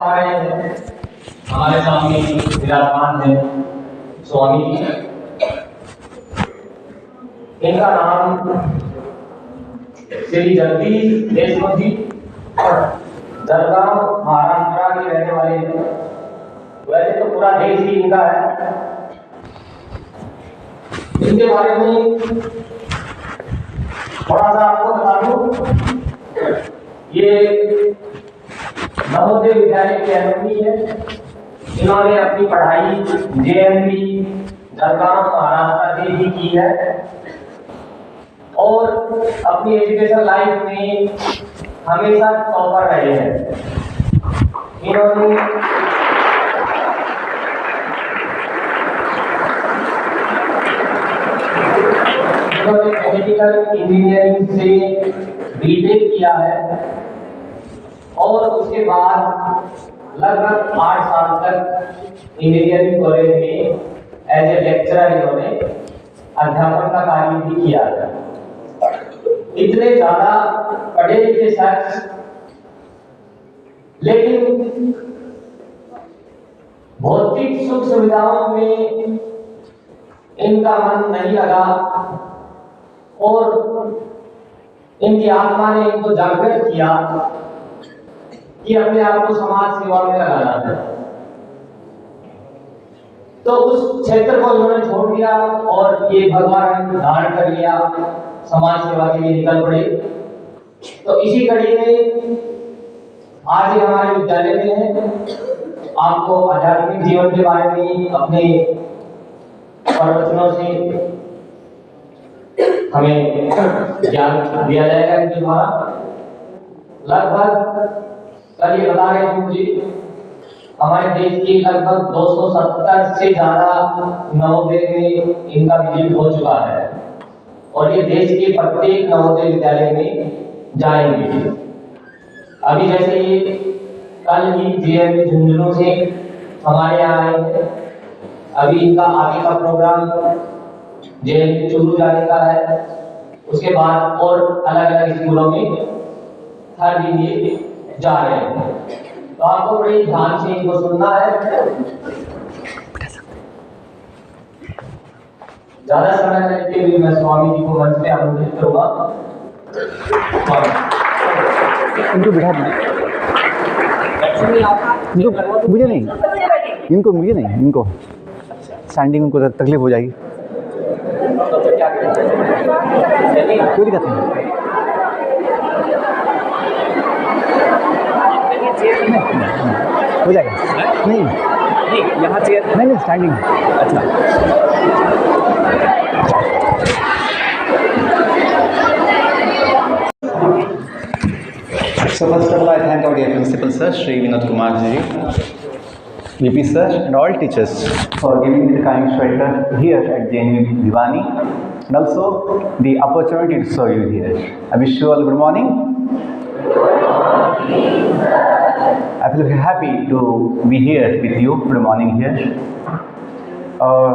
हमारे सामने विराजमान है स्वामी जी। इनका नाम श्री जगदीश देशमुख जी जलगांव महाराष्ट्र के रहने वाले हैं। वैसे तो पूरा देश ही इनका है। इनके बारे में थोड़ा सा आपको बता दूं, ये नवोदय विद्यालय के अलुमनी है। इन्होंने अपनी पढ़ाई JNV जलगांव महाराष्ट्र से ही की है और अपनी एजुकेशन लाइफ में हमेशा टॉपर रहे हैं। इन्होंने मैकेनिकल इंजीनियरिंग से BTech किया है और उसके बाद लगभग 8 साल तक इंजीनियरिंग कॉलेज में एज ए लेक्चरर इन्होंने अध्यापन का कार्य भी किया है। इतने ज्यादा पढ़े लिखे शख्स, लेकिन भौतिक सुख सुविधाओं में इनका मन नहीं लगा और इनकी आत्मा ने इनको जागृत किया कि अपने आप को समाज सेवा में लगाना है। तो उस क्षेत्र को इन्होंने छोड़ दिया और ये भगवान धारण कर लिया, समाज सेवा के लिए निकल पड़े। तो इसी कड़ी में आज ये हमारे विद्यालय में है। आपको आध्यात्मिक जीवन के बारे में अपने प्रवचनों से हमें ज्ञान दिया जाएगा इनके द्वारा। लगभग कल ये बता रहे थे मुझे, हमारे देश के लगभग 270 से ज्यादा नवोदय में इनका विजिट हो चुका है और ये देश के प्रत्येक नवोदय विद्यालय में जाएंगे। अभी जैसे ये कल ही JNV झुंझुनू से हमारे यहाँ आए हैं। अभी इनका आगे का प्रोग्राम JNV चुरू जाने का है। उसके बाद और अलग अलग स्कूलों में हर दिन ये जा रहे हैं। तो आपको बड़े ध्यान से इनको सुनना है। ज्यादा समय लेते हुए मैं स्वामी जी को मंच पे आमंत्रित करूंगा। इनको बिठा इनको मुझे नहीं, इनको स्टैंडिंग उनको तकलीफ हो जाएगी। कोई दिक्कत नहीं, हो जाएगा। नहीं यहाँ चेयर नहीं, स्टैंडिंग। अच्छा, so first of all, I thank our dear principal sir, Shri Vinod Kumar ji, VP sir, and all teachers for giving me the kind shelter here at JNV Bhiwani, and also the opportunity to serve you here. I wish you all good morning. I feel very happy to be here with you. Good morning here. और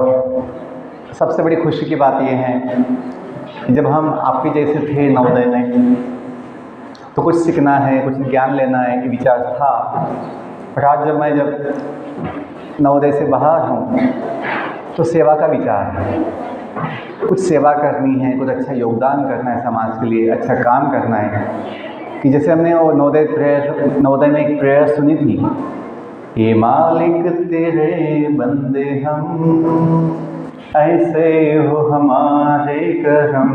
सबसे बड़ी खुशी की बात यह है कि जब हम आपके जैसे थे नवोदय में, तो कुछ सीखना है, कुछ ज्ञान लेना है, ये विचार था। और आज जब मैं नवोदय से बाहर हूँ तो सेवा का विचार है। कुछ सेवा करनी है, कुछ अच्छा योगदान करना है समाज के लिए, अच्छा काम करना है। कि जैसे हमने वो नवोदय में एक प्रेयर सुनी थी, ये मालिक तेरे बंदे हम, ऐसे हो हमारे करम,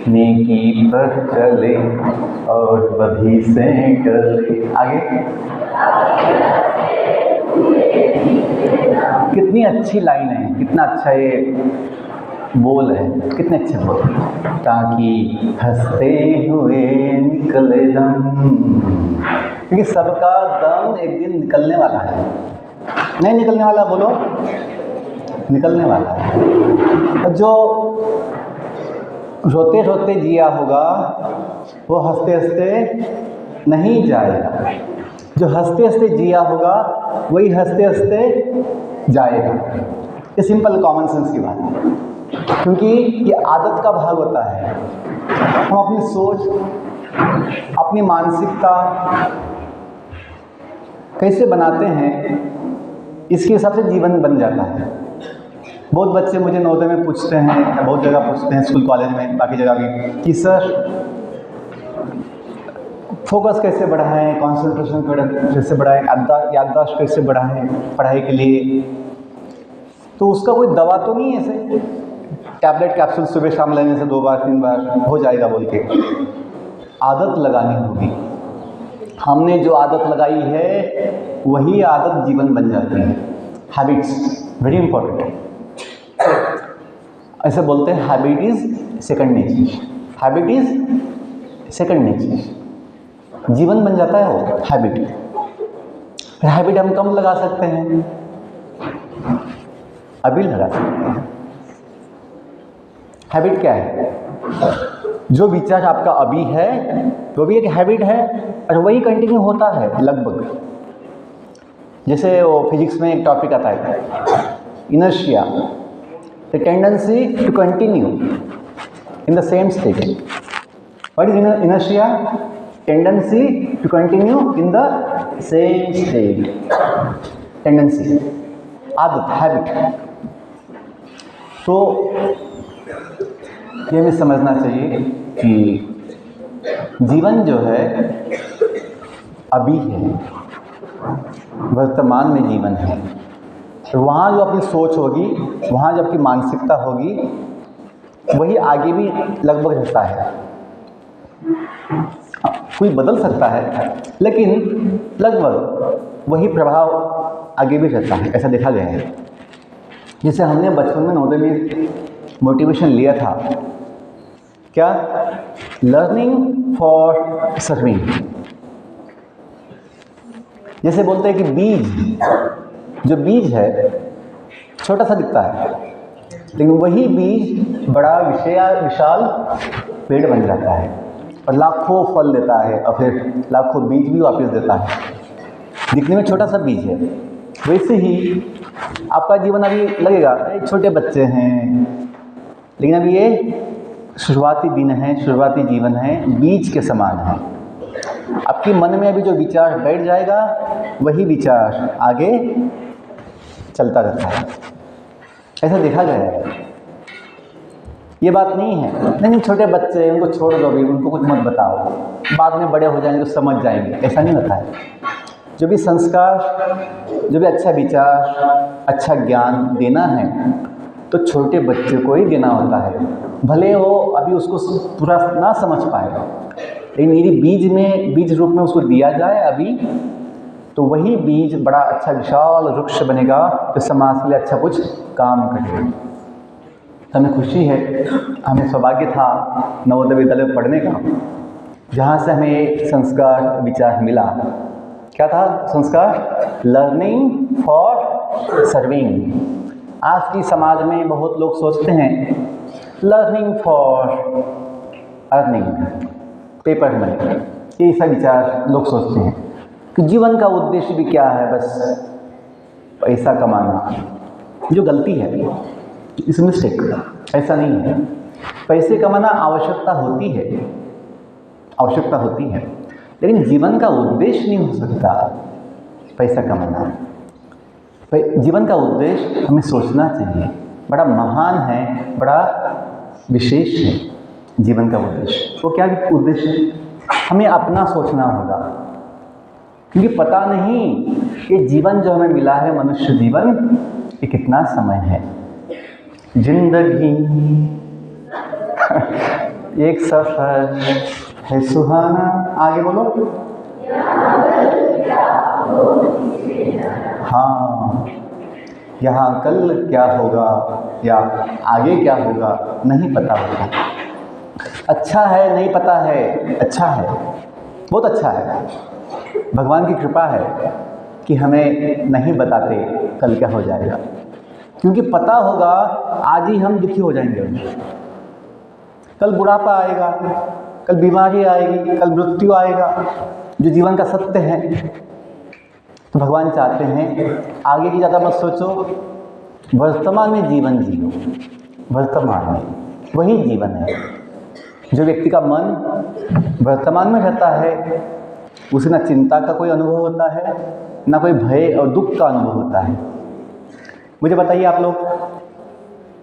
नेकी पर चले और बधी से टले। आगे कितनी अच्छी लाइन है, कितना अच्छा ये बोल है, कितने अच्छे बोल। ताकि हंसते हुए निकले दम, क्योंकि सबका दम एक दिन निकलने वाला है। नहीं निकलने वाला, बोलो निकलने वाला है। जो रोते रोते जिया होगा वो हंसते हंसते नहीं जाएगा। जो हंसते हंसते जिया होगा वही हंसते हंसते जाएगा। ये सिंपल कॉमन सेंस की बात है, क्योंकि ये आदत का भाग होता है। हम अपनी सोच, अपनी मानसिकता, कैसे बनाते हैं इसके हिसाब से जीवन बन जाता है। बहुत बच्चे मुझे नवोदय में पूछते हैं, या बहुत जगह पूछते हैं, स्कूल कॉलेज में, बाकी जगह भी, कि सर फोकस कैसे बढ़ाएं, कंसंट्रेशन कैसे बढ़ाएं, याददाश्त कैसे बढ़ाएं पढ़ाई के लिए। तो उसका कोई दवा तो नहीं है ऐसे टैबलेट कैप्सूल सुबह शाम लेने से 2 बार 3 बार हो जाएगा बोल के। आदत लगानी होगी। हमने जो आदत लगाई है वही आदत जीवन बन जाती है। Habits very important. ऐसे बोलते हैं habit is second nature, habit is second nature. जीवन बन जाता है वो हैबिट। फिर हैबिट हम कम लगा सकते हैं, अभी लगा सकते हैं। हैबिट क्या है? जो विचार आपका अभी है वो भी एक हैबिट है और वही कंटिन्यू होता है लगभग। जैसे वो फिजिक्स में एक टॉपिक आता है inertia, the tendency to continue in the same state. What is inertia? Tendency to continue in the same state. Tendency, आदत, हैबिट। तो ये हमें समझना चाहिए कि जीवन जो है अभी है, वर्तमान में जीवन है। तो वहाँ जो अपनी सोच होगी, वहाँ जो आपकी मानसिकता होगी, वही आगे भी लगभग रहता है। कोई बदल सकता है लेकिन लगभग वही प्रभाव आगे भी रहता है, ऐसा देखा गया है। जैसे हमने बचपन में नवोदय में मोटिवेशन लिया था, क्या? Learning for serving. जैसे बोलते हैं कि बीज, जो बीज है छोटा सा दिखता है, लेकिन वही बीज बड़ा विशाल पेड़ बन जाता है और लाखों फल देता है और फिर लाखों बीज भी वापस देता है। दिखने में छोटा सा बीज है। वैसे ही आपका जीवन अभी लगेगा छोटे बच्चे हैं, लेकिन अभी ये शुरुआती दिन है, शुरुआती जीवन है, बीज के समान है। आपके मन में अभी जो विचार बैठ जाएगा वही विचार आगे चलता रहता है, ऐसा देखा गया है। ये बात नहीं है नहीं छोटे बच्चे उनको छोड़ दो, भी उनको कुछ मत बताओ, बाद में बड़े हो जाएंगे तो समझ जाएंगे, ऐसा नहीं होता है। जो भी संस्कार, जो भी अच्छा विचार, अच्छा ज्ञान देना है तो छोटे बच्चे को ही देना होता है। भले वो अभी उसको पूरा ना समझ पाए, लेकिन मेरी बीज रूप में उसको दिया जाए अभी, तो वही बीज बड़ा अच्छा विशाल वृक्ष बनेगा तो समाज के लिए अच्छा कुछ काम करेगा। हमें खुशी है, हमें सौभाग्य था नवोदय विद्यालय में पढ़ने का, जहाँ से हमें संस्कार विचार मिला। क्या था संस्कार? Learning for serving. आज की समाज में बहुत लोग सोचते हैं learning for earning, paper money, ये ऐसा विचार लोग सोचते हैं कि जीवन का उद्देश्य भी क्या है, बस पैसा कमाना, जो गलती है, इस मिस्टेक। ऐसा नहीं है। पैसे कमाना आवश्यकता होती है, आवश्यकता होती है, लेकिन जीवन का उद्देश्य नहीं हो सकता पैसा कमाना। जीवन का उद्देश्य हमें सोचना चाहिए, बड़ा महान है, बड़ा विशेष है जीवन का उद्देश्य। वो क्या उद्देश्य है? हमें अपना सोचना होगा, क्योंकि पता नहीं ये जीवन जो हमें मिला है, मनुष्य जीवन, ये कितना समय है। जिंदगी एक सफर है सुहाना, आगे बोलो। हाँ, यहाँ कल क्या होगा या आगे क्या होगा नहीं पता होगा। अच्छा है, नहीं पता है, अच्छा है, बहुत अच्छा है। भगवान की कृपा है कि हमें नहीं बताते कल क्या हो जाएगा, क्योंकि पता होगा आज ही हम दुखी हो जाएंगे। कल बुढ़ापा आएगा, कल बीमारी आएगी, कल मृत्यु आएगा, जो जीवन का सत्य है। तो भगवान चाहते हैं आगे की ज़्यादा मत सोचो, वर्तमान में जीवन जियो। वर्तमान में वही जीवन है। जो व्यक्ति का मन वर्तमान में रहता है, उसे न चिंता का कोई अनुभव होता है, ना कोई भय और दुख का अनुभव होता है। मुझे बताइए आप लोग,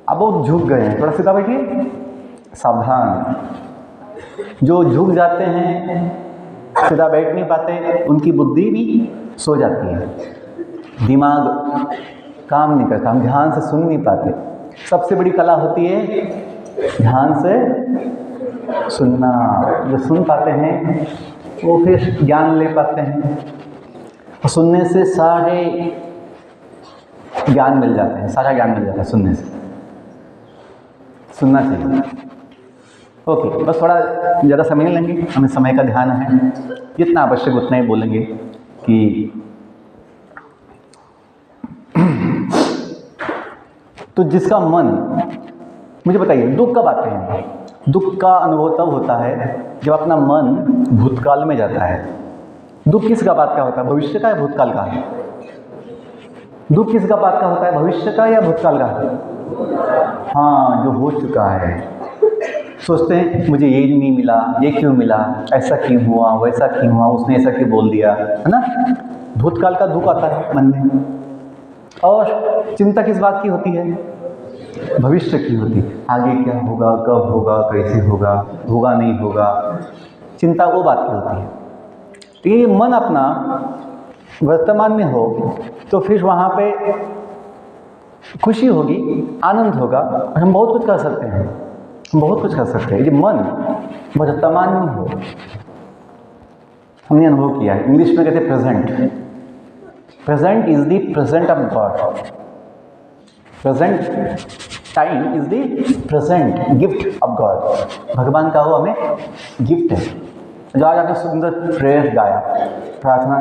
अब वो झुक गए हैं, थोड़ा सीधा बैठिए, सावधान। जो झुक जाते हैं, सीधा बैठ नहीं पाते, उनकी बुद्धि भी सो जाती है, दिमाग काम नहीं करता, हम ध्यान से सुन नहीं पाते। सबसे बड़ी कला होती है ध्यान से सुनना। जो सुन पाते हैं वो फिर ज्ञान ले पाते हैं, और सुनने से सारे ज्ञान मिल जाते हैं, सारा ज्ञान मिल जाता है सुनने से। सुनना चाहिए। ओके, बस थोड़ा ज़्यादा समय नहीं लेंगे, हमें समय का ध्यान है, जितना आवश्यक उतना ही बोलेंगे कि तो जिसका मन, मुझे बताइए दुख कब आते हैं? दुख का अनुभव तब होता है जब अपना मन भूतकाल में जाता है। दुख किसका बात का होता है, भविष्य का या भूतकाल का? दुख किसका बात का होता है, भविष्य का या भूतकाल का? हाँ, जो हो चुका है। सोचते हैं मुझे ये नहीं मिला, ये क्यों मिला, ऐसा क्यों हुआ, वैसा क्यों हुआ, उसने ऐसा क्यों बोल दिया, है ना। भूतकाल का दुख आता है मन में। और चिंता किस बात की होती है, भविष्य की होती है। आगे क्या होगा, कब होगा, कैसे होगा, होगा नहीं होगा, चिंता वो बात की होती है। तो ये मन अपना वर्तमान में हो तो फिर वहाँ पे खुशी होगी, आनंद होगा, और हम बहुत कुछ कर सकते हैं, हम बहुत कुछ कर सकते हैं। ये मन वर्तमान में हो, हमने अनुभव किया है। इंग्लिश में कहते हैं present. Present is the present of God. Present time is the present gift of God. भगवान का वो हमें गिफ्ट है। जो आज आपने सुंदर प्रेयर गाया, प्रार्थना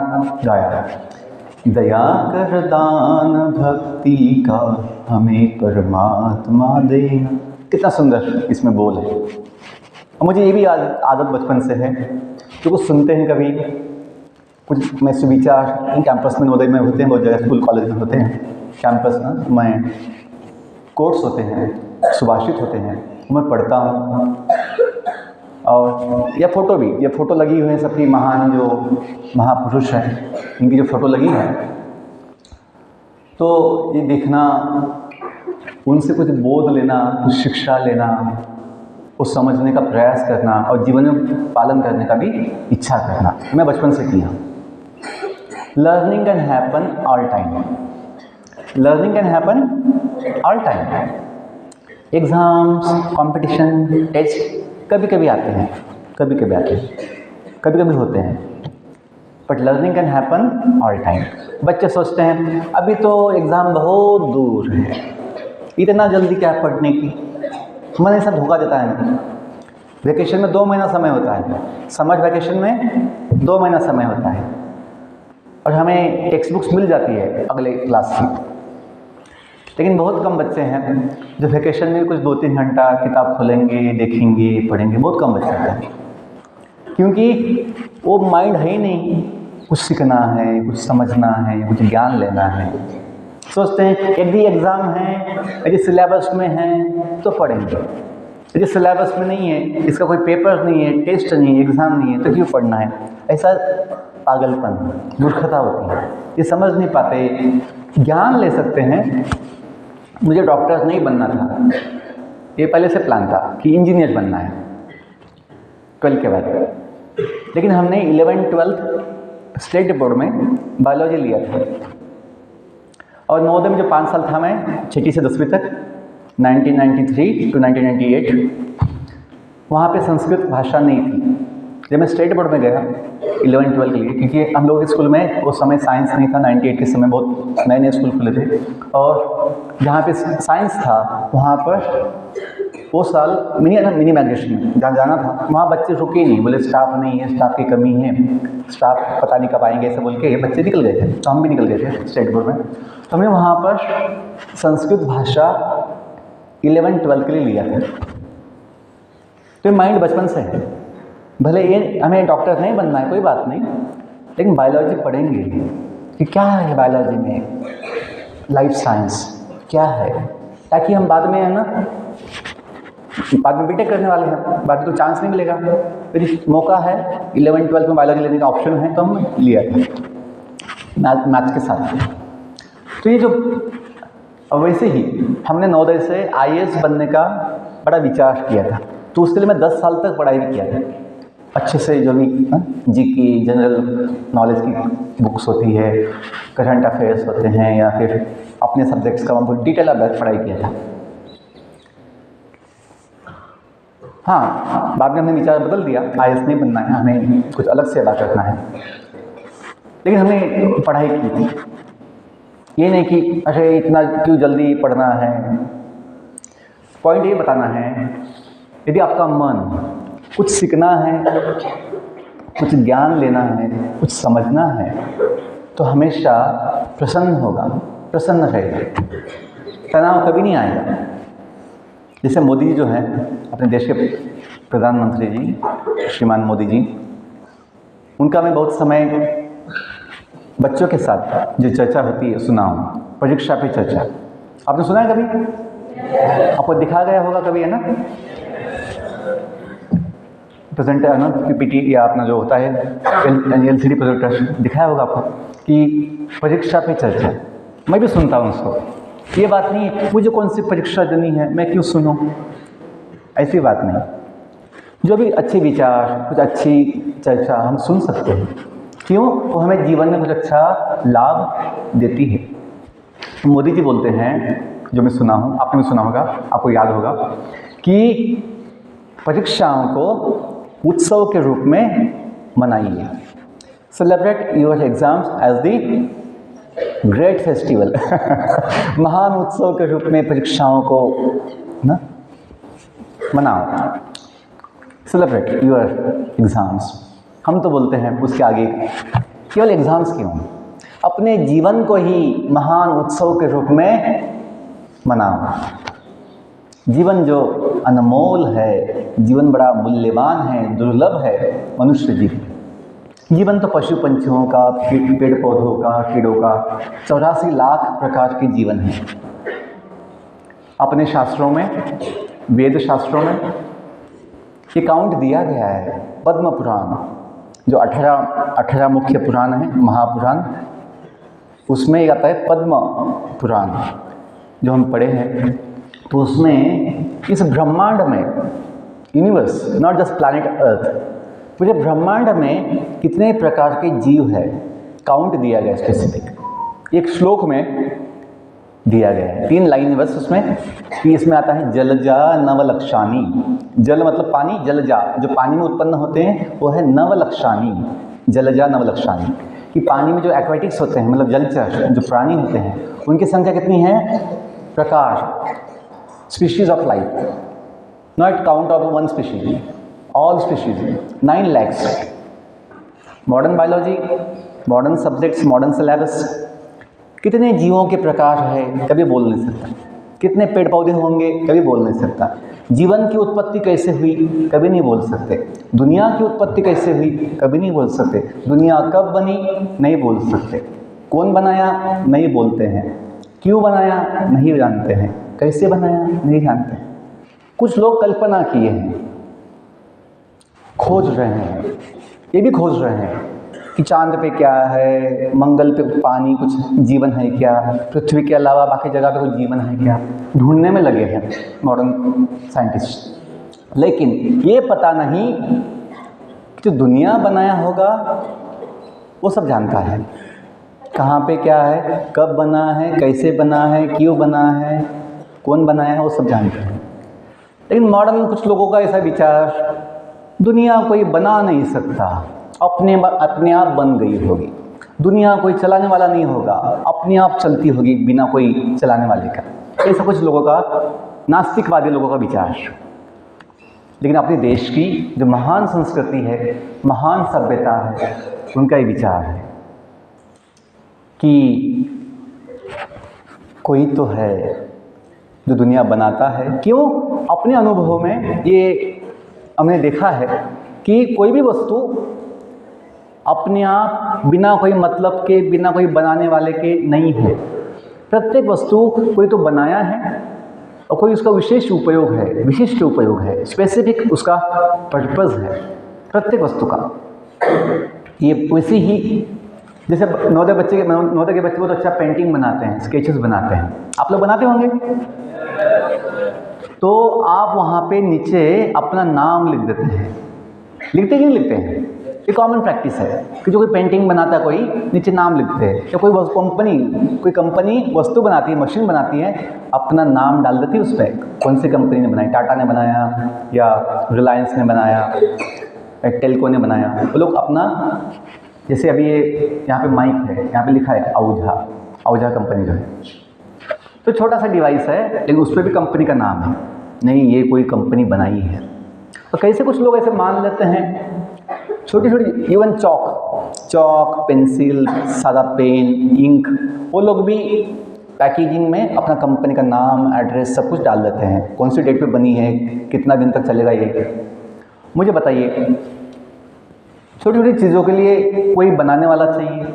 गाया, दया कर दान भक्ति का हमें परमात्मा दे। कितना सुंदर इसमें बोल है। और मुझे ये भी आदत बचपन से है, जो कुछ सुनते हैं कभी कुछ, मैं सुविचार कैंपस में नवोदय में होते हैं, बहुत जगह स्कूल कॉलेज में होते हैं, कैंपस में कोट्स होते हैं, सुभाषित होते हैं, मैं पढ़ता हूँ। और यह फ़ोटो भी, ये फ़ोटो लगी हुई है सबकी, महान जो महापुरुष हैं इनकी जो फ़ोटो लगी है, तो ये देखना, उनसे कुछ बोध लेना, कुछ शिक्षा लेना, उस समझने का प्रयास करना और जीवन में पालन करने का भी इच्छा करना, मैं बचपन से किया। Learning can happen all time. Learning can happen all time. Exams, competition, test कभी कभी आते हैं, कभी कभी आते हैं, कभी कभी होते हैं, but learning can happen all time. बच्चे सोचते हैं अभी तो एग्ज़ाम बहुत दूर है, इतना जल्दी क्या पढ़ने की, मन ऐसा धोखा देता है। वेकेशन में 2 महीना समय होता है, समर वेकेशन में 2 महीना समय होता है, और हमें टेक्स्ट बुक्स मिल जाती है अगले क्लास की। लेकिन बहुत कम बच्चे हैं जो वेकेशन में कुछ 2-3 घंटा किताब खोलेंगे, देखेंगे, पढ़ेंगे, बहुत कम बच्चे हैं, क्योंकि वो माइंड है ही नहीं, कुछ सीखना है, कुछ समझना है, कुछ ज्ञान लेना है। सोचते हैं यदि एग्ज़ाम है, यदि सिलेबस में है तो पढ़ेंगे, यदि सिलेबस में नहीं है, इसका कोई पेपर नहीं है, टेस्ट नहीं है, एग्ज़ाम नहीं है, तो क्यों पढ़ना है। ऐसा पागलपन, मूर्खता होती है, ये समझ नहीं पाते। ज्ञान ले सकते हैं। मुझे डॉक्टर नहीं बनना था, ये पहले से प्लान था कि इंजीनियर बनना है 12th के बाद, लेकिन हमने 11th-12th स्टेट बोर्ड में बायोलॉजी लिया था। और नवोदय में जो 5 साल था, मैं 6ठी से 10वीं तक, 1993 to 1998, वहाँ पे संस्कृत भाषा नहीं थी। जब मैं स्टेट बोर्ड में गया 11-12 के लिए, क्योंकि हम लोग के स्कूल में उस समय साइंस नहीं था, 98 के समय बहुत नए नए स्कूल खुले थे, और जहाँ पे साइंस था वहाँ पर वो साल मिनी माइग्रेशन में जहाँ जाना था, वहाँ बच्चे रुके ही नहीं, बोले स्टाफ नहीं है, स्टाफ की कमी है, स्टाफ पता नहीं कब आएंगे, ऐसे बोल के बच्चे निकल गए थे। तो हम भी निकल गए थे स्टेट बोर्ड में। तो हमने वहाँ पर संस्कृत भाषा 11-12 के लिए लिया था। तो माइंड बचपन से है, भले ये हमें डॉक्टर नहीं बनना है, कोई बात नहीं, लेकिन बायोलॉजी पढ़ेंगे कि क्या है बायोलॉजी में, लाइफ साइंस क्या है, ताकि हम बाद में, है ना, बाद में बीटेक करने वाले हैं, बाद में तो चांस नहीं मिलेगा, फिर मौका है 11-12 में बायोलॉजी लेने का ऑप्शन है, तो हम लिया था। मैथ्स के साथ। तो ये जो वैसे ही हमने नवोदय से IAS बनने का बड़ा विचार किया था, तो उसके लिए मैं 10 साल तक पढ़ाई भी किया था अच्छे से, जो भी GK जनरल नॉलेज की बुक्स होती है, करंट अफेयर्स होते हैं, या फिर अपने सब्जेक्ट्स का बहुत डिटेल पढ़ाई किया था। हाँ, बाद में हमने विचार बदल दिया, IAS नहीं बनना है, हमें कुछ अलग सेवा करना है, लेकिन हमने पढ़ाई की थी। ये नहीं कि अरे इतना क्यों जल्दी पढ़ना है। पॉइंट ये बताना है, यदि आपका मन कुछ सीखना है, कुछ ज्ञान लेना है, कुछ समझना है, तो हमेशा प्रसन्न होगा, प्रसन्न रहेगा, तनाव कभी नहीं आएगा। जैसे मोदी जी जो हैं, अपने देश के प्रधानमंत्री जी, श्रीमान मोदी जी, उनका मैं बहुत समय बच्चों के साथ जो चर्चा होती है सुना हूँ, परीक्षा पे चर्चा। आपने सुना है कभी? आपको दिखा गया होगा कभी, है ना? प्रेजेंटर है ना, PPT या अपना जो होता है LCD प्रोजेक्टर दिखाया होगा आपको कि परीक्षा पे चर्चा। मैं भी सुनता हूँ उसको। ये बात नहीं है मुझे कौन सी परीक्षा देनी है, मैं क्यों सुनूं, ऐसी बात नहीं। जो भी अच्छे विचार, कुछ अच्छी चर्चा हम सुन सकते हैं, क्यों? वो हमें जीवन में कुछ अच्छा लाभ देती है। तो मोदी जी बोलते हैं, जो मैं सुना हूँ, आपने भी सुना होगा, आपको याद होगा, कि परीक्षाओं को उत्सव के रूप में मनाइए। Celebrate your exams as the great festival. महान उत्सव के रूप में परीक्षाओं को ना मनाओ। Celebrate your exams. हम तो बोलते हैं उसके आगे केवल एग्जाम्स क्यों, अपने जीवन को ही महान उत्सव के रूप में मनाओ। जीवन जो अनमोल है, जीवन बड़ा मूल्यवान है, दुर्लभ है मनुष्य जीवन। जीवन तो पशु पंछियों का, पेड़ पौधों का, कीड़ों का 84 लाख प्रकार के जीवन है। अपने शास्त्रों में, वेद शास्त्रों में ये काउंट दिया गया है। पद्म पुराण जो 18 मुख्य पुराण है, महापुराण, उसमें ये आता है पद्म पुराण जो हम पढ़े हैं। तो उसमें इस ब्रह्मांड में, universe, not just planet earth, पूरे ब्रह्मांड में कितने प्रकार के जीव है काउंट दिया गया स्पेसिफिक। एक श्लोक में दिया गया है, 3 लाइन बस उसमें, कि इसमें आता है जलजा नवलक्षानी। जल मतलब पानी, जलजा जो पानी में उत्पन्न होते हैं वो है नवलक्षानी, जलजा नवलक्षानी। कि पानी में जो एक्वेटिक्स होते हैं, मतलब जलचर जो प्राणी होते हैं, उनकी संख्या कितनी है? प्रकार, species of life, not count of one species, all species, 9 lakhs। Modern biology, modern subjects, modern syllabus, कितने जीवों के प्रकार है कभी बोल नहीं सकता। कितने पेड़ पौधे होंगे कभी बोल नहीं सकता। जीवन की उत्पत्ति कैसे हुई कभी नहीं बोल सकते। दुनिया की उत्पत्ति कैसे हुई कभी नहीं बोल सकते। दुनिया कब बनी नहीं बोल सकते। कौन बनाया नहीं बोलते हैं। क्यों बनाया नहीं जानते हैं। कैसे बनाया नहीं जानते हैं। कुछ लोग कल्पना किए हैं, खोज रहे हैं, ये भी खोज रहे हैं कि चांद पे क्या है, मंगल पे पानी कुछ जीवन है क्या, पृथ्वी के अलावा बाकी जगह पे कुछ जीवन है क्या, ढूंढने में लगे हैं मॉडर्न साइंटिस्ट। लेकिन ये पता नहीं कि जो दुनिया बनाया होगा वो सब जानता है। कहाँ पे क्या है, कब बना है, कैसे बना है, क्यों बना है, कौन बनाया है, वो सब जानते हैं। लेकिन मॉडर्न कुछ लोगों का ऐसा विचार, दुनिया कोई बना नहीं सकता, अपने आप बन गई होगी। दुनिया कोई चलाने वाला नहीं होगा, अपने आप चलती होगी बिना कोई चलाने वाले का। ऐसा कुछ लोगों का, नास्तिकवादी लोगों का विचार। लेकिन अपने देश की जो महान संस्कृति है, महान सभ्यता है, उनका ये विचार है कि कोई तो है जो दुनिया बनाता है। क्यों? अपने अनुभव में ये हमने देखा है कि कोई भी वस्तु अपने आप बिना कोई मतलब के, बिना कोई बनाने वाले के नहीं है। प्रत्येक वस्तु कोई तो बनाया है और कोई उसका विशेष उपयोग है, विशिष्ट उपयोग है, स्पेसिफिक उसका पर्पस है प्रत्येक वस्तु का। ये वैसी ही जैसे नवोदय के बच्चे बहुत अच्छा पेंटिंग बनाते हैं, स्केचेस बनाते हैं, आप लोग बनाते होंगे। तो आप वहाँ पे नीचे अपना नाम लिख देते हैं, लिखते कि नहीं लिखते हैं? ये कॉमन प्रैक्टिस है कि जो कोई पेंटिंग बनाता है कोई नीचे नाम लिखते हैं, या कोई कंपनी वस्तु बनाती है, मशीन बनाती है, अपना नाम डाल देती है उस पर, कौन सी कंपनी ने बनाई, टाटा ने बनाया या रिलायंस ने बनाया या टेल्को ने बनाया। वो लोग अपना, जैसे अभी ये यहाँ पे माइक है, यहाँ पे लिखा है आहूजा कंपनी जो है, तो छोटा सा डिवाइस है लेकिन उस पर भी कंपनी का नाम है, नहीं ये कोई कंपनी बनाई है। तो कैसे कुछ लोग ऐसे मान लेते हैं, छोटी छोटी इवन चॉक, पेंसिल, सादा पेन, इंक, वो लोग भी पैकेजिंग में अपना कंपनी का नाम, एड्रेस सब कुछ डाल देते हैं, कौन सी डेट पे बनी है, कितना दिन तक चलेगा ये। मुझे बताइए, छोटी छोटी चीज़ों के लिए कोई बनाने वाला चाहिए।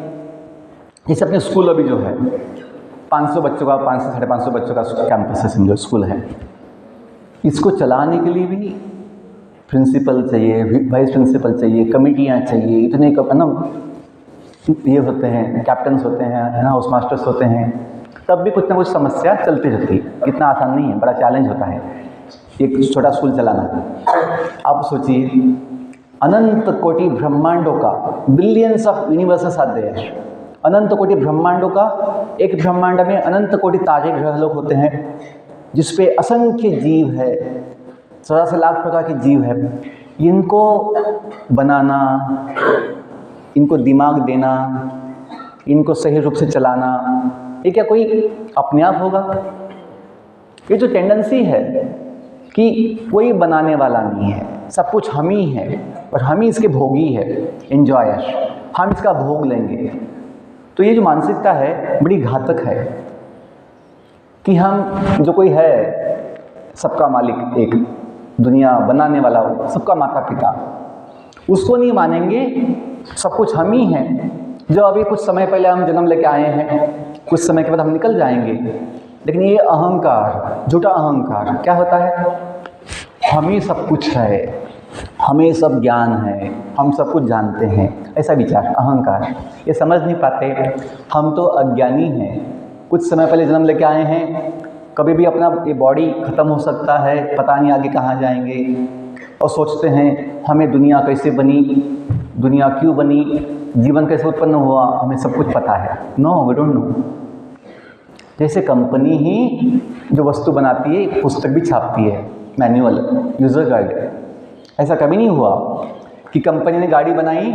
जैसे अपने स्कूल अभी जो है 500 बच्चों का, 500 साढ़े 500 बच्चों का कैंपस है, समझो स्कूल है, इसको चलाने के लिए भी प्रिंसिपल चाहिए, वाइस प्रिंसिपल चाहिए, कमेटियाँ चाहिए, इतने ना ये होते हैं, कैप्टन्स होते हैं, है ना, हाउस मास्टर्स होते हैं, तब भी कुछ ना कुछ समस्या चलती रहती है। इतना आसान नहीं है, बड़ा चैलेंज होता है एक छोटा स्कूल चलाना। आप सोचिए, अनंत कोटि ब्रह्मांडों का, billions of universes are there, अनंत कोटि ब्रह्मांडों का, एक ब्रह्मांड में अनंत कोटि तारे ग्रह लोग होते हैं, जिसपे असंख्य जीव है, 84 लाख प्रकार के जीव है। इनको बनाना, इनको दिमाग देना, इनको सही रूप से चलाना, ये क्या कोई अपने आप होगा? ये जो टेंडेंसी है कि कोई बनाने वाला नहीं है, सब कुछ हम ही है और हम ही इसके भोगी है, एंजॉयर, हम इसका भोग लेंगे। तो ये जो मानसिकता है बड़ी घातक है कि हम जो कोई है सबका मालिक, एक दुनिया बनाने वाला हो, सबका माता पिता, उसको नहीं मानेंगे, सब कुछ हम ही हैं। जो अभी कुछ समय पहले हम जन्म लेके आए हैं, कुछ समय के बाद हम निकल जाएंगे, लेकिन ये अहंकार, झूठा अहंकार क्या होता है? हम ही सब कुछ है, हमें सब ज्ञान है, हम सब कुछ जानते हैं, ऐसा विचार, अहंकार। ये समझ नहीं पाते, हम तो अज्ञानी हैं, कुछ समय पहले जन्म लेके आए हैं, कभी भी अपना ये बॉडी ख़त्म हो सकता है, पता नहीं आगे कहाँ जाएंगे, और सोचते हैं हमें दुनिया कैसे बनी, दुनिया क्यों बनी, जीवन कैसे उत्पन्न हुआ, हमें सब कुछ पता है। No, we don't know. जैसे कंपनी ही जो वस्तु बनाती है, पुस्तक भी छापती है, मैनुअल, यूज़र गाइड, ऐसा कभी नहीं हुआ कि कंपनी ने गाड़ी बनाई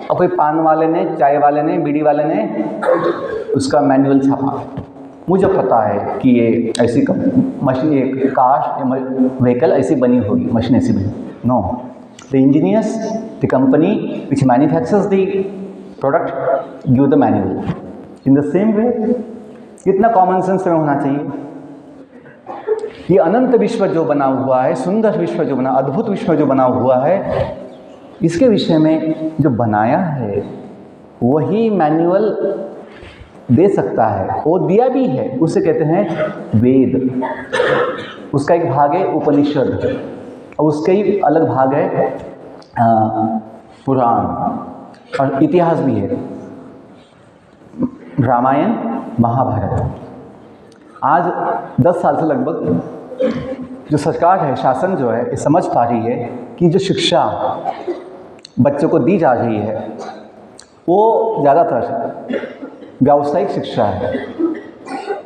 और कोई पान वाले ने, चाय वाले ने, बीड़ी वाले ने उसका मैनुअल छापा। मुझे पता है कि ये ऐसी मशीन, एक कार, व्हीकल ऐसी बनी होगी, मशीन ऐसी बनी। No, the engineers, the company which manufactures the product give the manual. In the same way, इतना कॉमन सेंस में होना चाहिए। ये अनंत विश्व जो बना हुआ है, सुंदर विश्व जो बना, अद्भुत विश्व जो बना हुआ है, इसके विषय में जो बनाया है वही मैनुअल दे सकता है, वो दिया भी है, उसे कहते हैं वेद। उसका एक भाग है उपनिषद और उसका ही अलग भाग है पुराण, और इतिहास भी है, रामायण, महाभारत। आज 10 साल से लगभग जो सरकार है, शासन जो है, ये समझ पा रही है कि जो शिक्षा बच्चों को दी जा रही है वो ज़्यादातर व्यावसायिक शिक्षा है,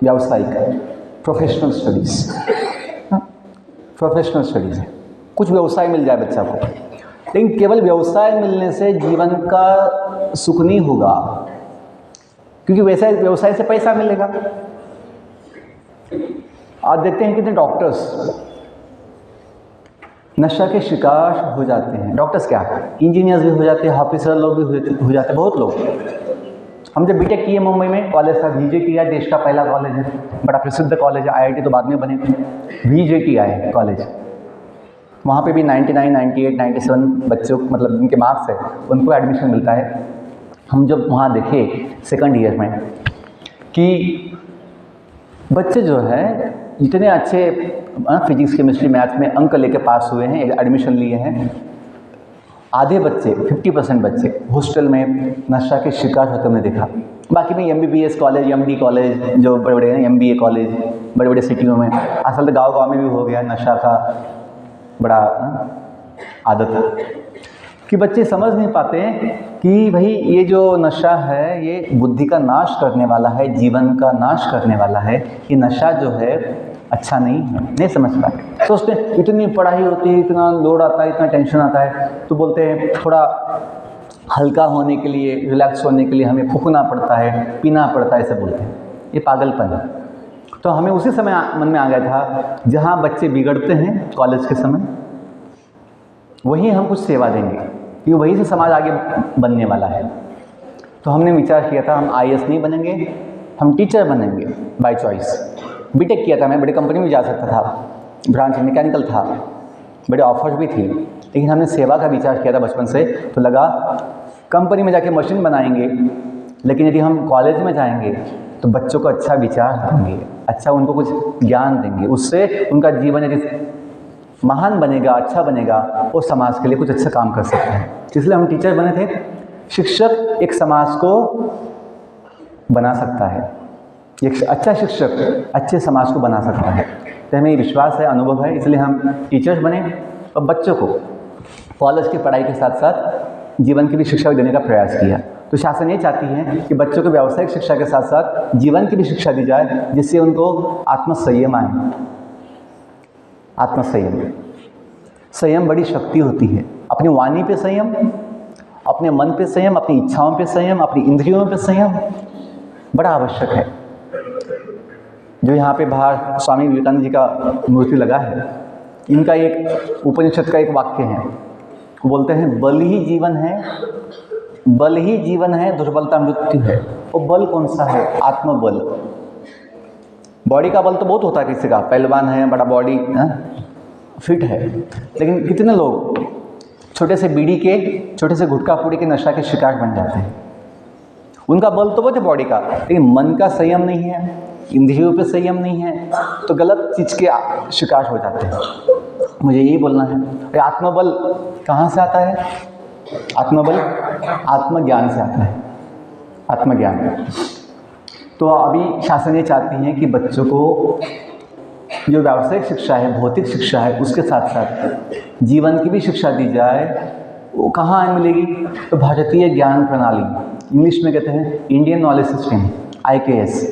व्यावसायिक, प्रोफेशनल स्टडीज़, प्रोफेशनल स्टडीज़ है। कुछ व्यवसाय मिल जाए बच्चा को, लेकिन केवल व्यवसाय मिलने से जीवन का सुख नहीं होगा, क्योंकि व्यवसाय से पैसा मिलेगा। आज देखते हैं कितने डॉक्टर्स नशा के शिकार हो जाते हैं। डॉक्टर्स क्या, इंजीनियर्स भी हो जाते हैं, ऑफिसर लोग भी हो जाते हैं, बहुत लोग। हम जब बीटेक किए मुंबई में, कॉलेज था VJTI, देश का पहला कॉलेज है, बड़ा प्रसिद्ध कॉलेज है, IIT तो बाद में बने थे, VJTI कॉलेज। वहाँ पे भी 99, 98, 97 बच्चों, मतलब जिनके मार्क्स है उनको एडमिशन मिलता है। हम जब वहाँ देखे सेकंड ईयर में कि बच्चे जो है इतने अच्छे फिजिक्स, केमिस्ट्री, मैथ्स में अंक लेके पास हुए हैं, एडमिशन लिए हैं, आधे बच्चे 50% बच्चे हॉस्टल में नशा के शिकार होते हमने देखा। बाकी में MBBS कॉलेज, MD कॉलेज जो बड़े बड़े हैं, MBA कॉलेज बड़े बड़े सिटियों में, असल तो गाँव में भी हो गया नशा का बड़ा आदत है कि बच्चे समझ नहीं पाते कि भाई ये जो नशा है ये बुद्धि का नाश करने वाला है, जीवन का नाश करने वाला है, ये नशा जो है अच्छा नहीं है, नहीं समझ पाते। सोचते हैं इतनी पढ़ाई होती है, इतना लोड आता है, इतना टेंशन आता है, तो बोलते हैं थोड़ा हल्का होने के लिए, रिलैक्स होने के लिए हमें फूकना पड़ता है, पीना पड़ता है, ऐसे बोलते हैं। ये पागलपन है। तो हमें उसी समय मन में आ गया था जहाँ बच्चे बिगड़ते हैं कॉलेज के समय, वहीं हम कुछ सेवा देंगे, क्योंकि वहीं से समाज आगे बनने वाला है। तो हमने विचार किया था हम IAS नहीं बनेंगे, हम टीचर बनेंगे बाय चॉइस। बीटेक किया था मैं, बड़ी कंपनी में जा सकता था, ब्रांच मैकेनिकल था, बड़े ऑफर्स भी थी, लेकिन हमने सेवा का विचार किया था बचपन से। तो लगा कंपनी में जाके मशीन बनाएंगे, लेकिन यदि हम कॉलेज में जाएंगे तो बच्चों को अच्छा विचार देंगे, अच्छा उनको कुछ ज्ञान देंगे, उससे उनका जीवन यदि महान बनेगा, अच्छा बनेगा, और समाज के लिए कुछ अच्छा काम कर सकते हैं। इसलिए हम टीचर बने थे। शिक्षक एक समाज को बना सकता है, एक अच्छा शिक्षक अच्छे समाज को बना सकता है। तो हमें विश्वास है, अनुभव है, इसलिए हम टीचर्स बने और बच्चों को कॉलेज की पढ़ाई के साथ साथ जीवन की भी शिक्षा देने का प्रयास किया। तो शासन ये चाहती है कि बच्चों को व्यावसायिक शिक्षा के साथ साथ जीवन की भी शिक्षा दी जाए, जिससे उनको आत्मसंयम आए। आत्मसंयम, संयम बड़ी शक्ति होती है। अपनी वाणी पे संयम, अपने मन पे संयम, अपनी इच्छाओं पे संयम, अपनी इंद्रियों पे संयम बड़ा आवश्यक है। जो यहाँ पे बाहर स्वामी विवेकानंद जी का मूर्ति लगा है, इनका एक उपनिषद का एक वाक्य है, वो बोलते हैं बल ही जीवन है, बल ही जीवन है, दुर्बलता मृत्यु है। वो बल कौन सा है? आत्मबल। बॉडी का बल तो बहुत होता है, किसी का पहलवान है, बड़ा बॉडी फिट है, लेकिन कितने लोग छोटे से बीड़ी के, छोटे से गुटखा पूड़ी के नशा के शिकार बन जाते हैं। उनका बल तो बहुत है बॉडी का, लेकिन मन का संयम नहीं है, इंद्रियों पे संयम नहीं है, तो गलत चीज़ के शिकार हो जाते हैं। मुझे यही बोलना है। आत्मबल कहाँ से आता है? आत्मबल आत्मज्ञान से आता है, आत्मज्ञान। तो अभी शासन ये चाहती है कि बच्चों को जो व्यावसायिक शिक्षा है, भौतिक शिक्षा है, उसके साथ साथ जीवन की भी शिक्षा दी जाए। वो कहाँ मिलेगी? तो भारतीय ज्ञान प्रणाली, इंग्लिश में कहते हैं Indian knowledge system, IKS,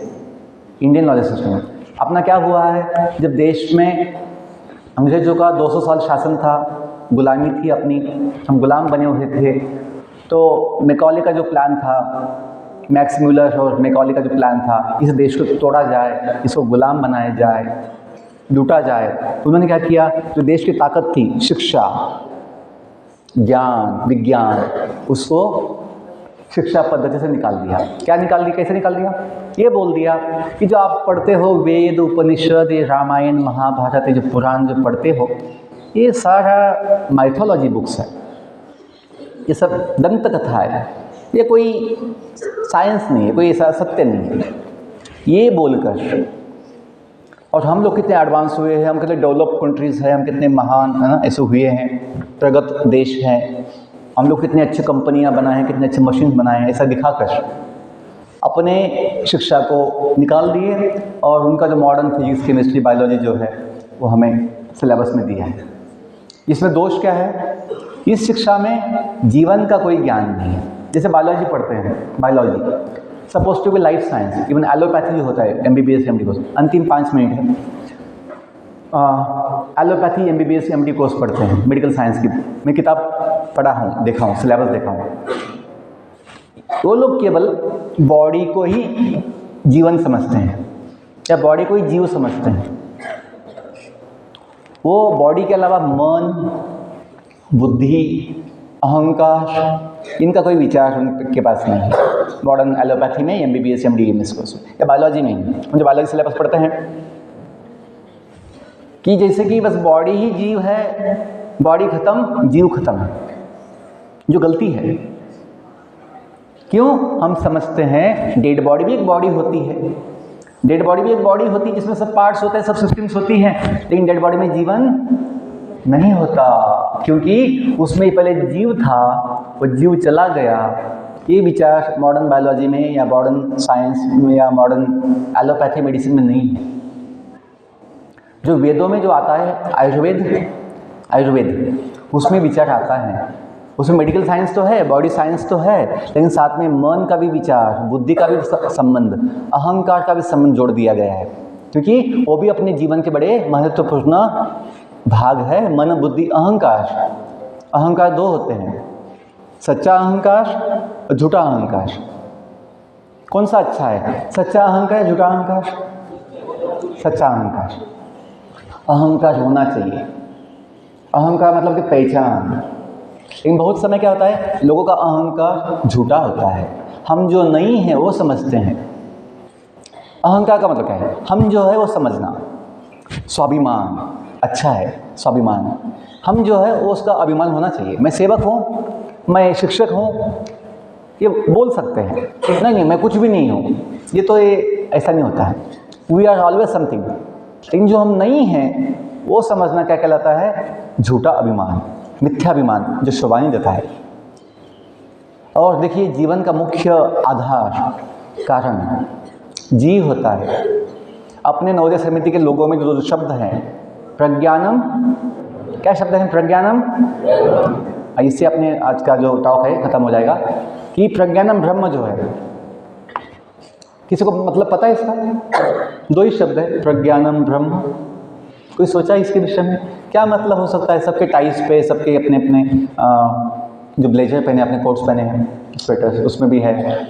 Indian knowledge system. अपना क्या हुआ है, जब देश में अंग्रेजों का 200 साल शासन था, गुलामी थी अपनी, हम गुलाम बने हुए थे, तो मैकॉले का जो प्लान था, मैक्स म्यूलर और मैकॉले का जो प्लान था, इस देश को तोड़ा जाए, इसको गुलाम बनाया जाए, लूटा जाए। तो उन्होंने क्या किया, जो देश की ताकत थी, शिक्षा, ज्ञान, विज्ञान, उसको शिक्षा पद्धति से निकाल दिया। क्या निकाल दिया? कैसे निकाल दिया? ये बोल दिया कि जो आप पढ़ते हो वेद, उपनिषद, ये रामायण, महाभारत, ये जो पुराण जो पढ़ते हो, ये सारा माइथोलॉजी बुक्स है, ये सब दंत कथा है, ये कोई साइंस नहीं है, कोई ऐसा सत्य नहीं है। ये बोलकर, और हम लोग कितने एडवांस हुए हैं, हम कितने डेवलप कंट्रीज़ हैं, हम कितने महान है ना ऐसे हुए हैं, प्रगत देश हैं, हम लोग कितने अच्छे कंपनियां बनाए हैं, कितने अच्छे मशीन बनाए हैं, ऐसा दिखाकर अपने शिक्षा को निकाल दिए और उनका जो मॉडर्न फिजिक्स, केमिस्ट्री, बायोलॉजी जो है वो हमें सिलेबस में दिया है। इसमें दोष क्या है? इस शिक्षा में जीवन का कोई ज्ञान नहीं है। जैसे बायोलॉजी पढ़ते हैं, biology suppose to be life science, even allopathy जो होता है MBBS MD कोर्स, अंतिम 5 मिनट है, एलोपैथी MBBS MD कोर्स पढ़ते हैं, मेडिकल साइंस की। मैं किताब पढ़ा हूँ, देखा हूँ, सिलेबस देखा हूँ। वो लोग केवल बॉडी को ही जीवन समझते हैं या बॉडी को ही जीव समझते हैं। वो बॉडी के अलावा मन, बुद्धि, अहंकार, इनका कोई विचार उनके पास नहीं है। मॉडर्न एलोपैथी में MBBS MD MS कोर्स या बायोलॉजी में हम जो बायोलॉजी सिलेबस पढ़ते हैं कि जैसे कि बस बॉडी ही जीव है, बॉडी खत्म, जीव खत्म है, जो गलती है। क्यों? हम समझते हैं डेड बॉडी भी एक बॉडी होती है, डेड बॉडी भी एक बॉडी होती है जिसमें सब पार्ट्स होते हैं, सब सिस्टम्स होती हैं, लेकिन डेड बॉडी में जीवन नहीं होता। क्योंकि उसमें पहले जीव था, वो जीव चला गया। ये विचार मॉडर्न बायोलॉजी में या मॉडर्न साइंस में या मॉडर्न एलोपैथी मेडिसिन में नहीं है। जो वेदों में जो आता है आयुर्वेद उसमें विचार आता है। उसमें मेडिकल साइंस तो है, बॉडी साइंस तो है, लेकिन साथ में मन का भी विचार, बुद्धि का भी संबंध, अहंकार का भी संबंध जोड़ दिया गया है, क्योंकि वो भी अपने जीवन के बड़े महत्वपूर्ण भाग है। मन, बुद्धि, अहंकार। अहंकार दो होते हैं, सच्चा अहंकार और झूठा अहंकार। कौन सा अच्छा है, सच्चा अहंकार या झूठा अहंकार? सच्चा अहंकार। अहंकार होना चाहिए। अहंकार मतलब कि पहचान। लेकिन बहुत समय क्या होता है, लोगों का अहंकार झूठा होता है। हम जो नहीं है वो समझते हैं। अहंकार का मतलब क्या है, हम जो है वो समझना। स्वाभिमान अच्छा है, स्वाभिमान। हम जो है वो उसका अभिमान होना चाहिए। मैं सेवक हूँ, मैं शिक्षक हूँ, ये बोल सकते हैं। नहीं मैं कुछ भी नहीं हूँ, ये तो ये ऐसा नहीं होता है। We are always something. लेकिन जो हम नहीं हैं वो समझना क्या कहलाता है, झूठा अभिमान, मिथ्याभिमान, जो शोभानी देता है। और देखिए, जीवन का मुख्य आधार कारण जीव होता है। अपने नवोदय समिति के लोगों में जो शब्द हैं, प्रज्ञानम, क्या शब्द है प्रज्ञानम? इससे अपने आज का जो टॉक है खत्म हो जाएगा कि प्रज्ञानम ब्रह्म जो है, किसी को मतलब पता है इसका? दो ही शब्द है, प्रज्ञानम ब्रह्म। कोई सोचा इसके विषय में क्या मतलब हो सकता है? सबके टाइज पे, सबके अपने अपने जो ब्लेजर पहने, अपने कोट्स पहने हैं, स्वेटर्स, उसमें भी है,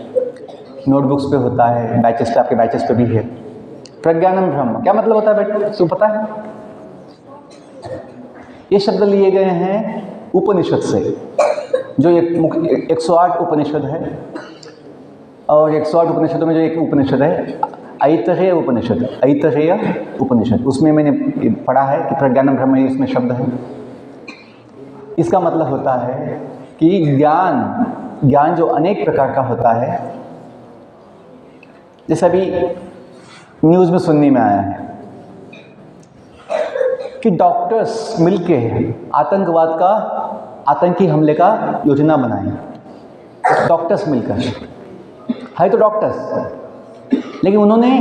नोटबुक्स पे होता है, बैचेस पे, आपके बैचेस पे भी है। प्रज्ञानम ब्रह्म क्या मतलब होता है बेटा, तो पता है? ये शब्द लिए गए हैं उपनिषद से, जो 108 उपनिषद है। और 108 उपनिषदों में जो एक उपनिषद है ऐतरेय उपनिषद, उसमें मैंने पढ़ा है कि प्रज्ञानम ब्रह्म इसमें शब्द है। इसका मतलब होता है कि ज्ञान जो अनेक प्रकार का होता है। जैसे अभी न्यूज़ में सुनने में आया है कि डॉक्टर्स मिलके आतंकी हमले का योजना बनाए। डॉक्टर्स मिलकर है तो डॉक्टर्स, लेकिन उन्होंने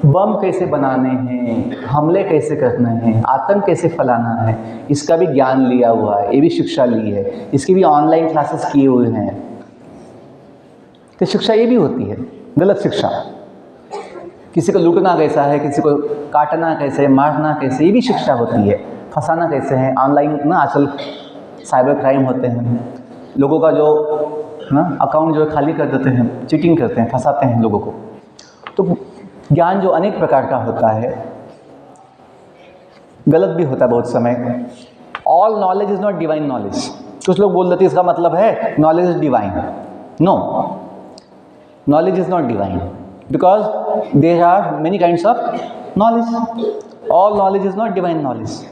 बम कैसे बनाने हैं, हमले कैसे करने हैं, आतंक कैसे फैलाना है, इसका भी ज्ञान लिया हुआ है, ये भी शिक्षा ली है, इसकी भी ऑनलाइन क्लासेस किए हुए हैं। तो शिक्षा ये भी होती है, गलत शिक्षा। किसी को लूटना कैसा है, किसी को काटना कैसे, मारना कैसे, ये भी शिक्षा होती है। फंसाना कैसे है, ऑनलाइन ना आजकल साइबर क्राइम होते हैं, लोगों का जो ना अकाउंट जो खाली कर देते हैं, चीटिंग करते हैं, फंसाते हैं लोगों को। तो ज्ञान जो अनेक प्रकार का होता है, गलत भी होता है बहुत समय। All knowledge is not divine knowledge. कुछ लोग बोल देते हैं इसका मतलब है knowledge is divine. No, knowledge is not divine because there are many kinds of knowledge. All knowledge is not divine knowledge.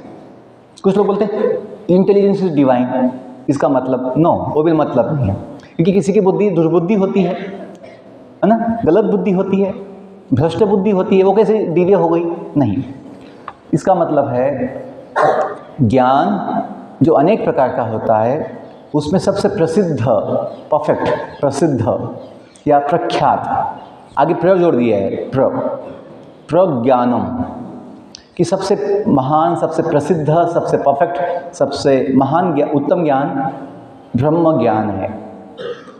कुछ लोग बोलते हैं इंटेलिजेंस इज डिवाइन, इसका मतलब नो, वो भी मतलब नहीं है, क्योंकि किसी की बुद्धि दुर्बुद्धि होती है ना, गलत बुद्धि होती है, भ्रष्ट बुद्धि होती है, वो कैसे दिव्य हो गई? नहीं। इसका मतलब है ज्ञान जो अनेक प्रकार का होता है, उसमें सबसे प्रसिद्ध, परफेक्ट, प्रसिद्ध या प्रख्यात, आगे प्र जोड़ दिया है, प्रज्ञानम, कि सबसे महान, सबसे प्रसिद्ध, सबसे परफेक्ट, सबसे महान उत्तम ज्ञान ब्रह्म ज्ञान है।